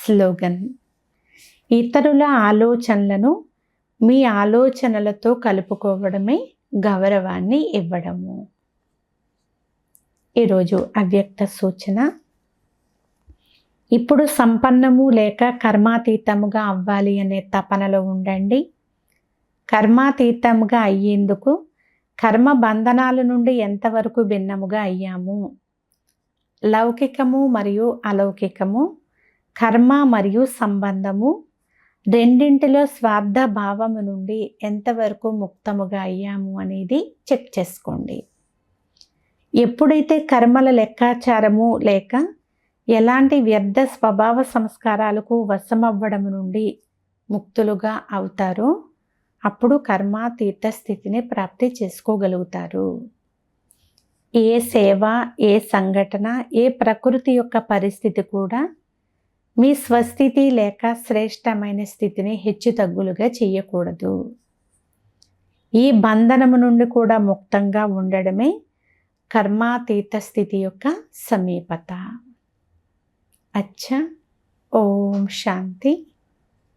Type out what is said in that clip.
Slogan: ఇతరుల ఆలోచనలను మీ ఆలోచనలతో కలుపుకోవడమే గౌరవాన్ని ఇవ్వడము. ఈరోజు అవ్యక్త సూచన: ఇప్పుడు సంపన్నము లేక కర్మాతీతముగా అవ్వాలి అనే తపనలో ఉండండి. కర్మాతీతముగా అయ్యేందుకు కర్మ బంధనాల నుండి ఎంతవరకు భిన్నముగా అయ్యాము, లౌకికము మరియు అలౌకికము, కర్మ మరియు సంబంధము రెండింటిలో స్వార్థ భావము నుండి ఎంతవరకు ముక్తముగా అయ్యాము అనేది చెక్ చేసుకోండి. ఎప్పుడైతే కర్మల లెక్కాచారము లేక ఎలాంటి వ్యర్థ స్వభావ సంస్కారాలకు వశమవ్వడం నుండి ముక్తులుగా అవుతారో అప్పుడు కర్మాతీత స్థితిని ప్రాప్తి చేసుకోగలుగుతారు. ఏ సేవ, ఏ సంఘటన, ఏ ప్రకృతి యొక్క పరిస్థితి కూడా మీ స్వస్థితి లేక శ్రేష్టమైన స్థితిని హెచ్చుతగ్గులుగా చేయకూడదు. ఈ బంధనము నుండి కూడా ముక్తంగా ఉండడమే కర్మాతీత స్థితి యొక్క సమీపత. అచ్చా. ఓం శాంతి.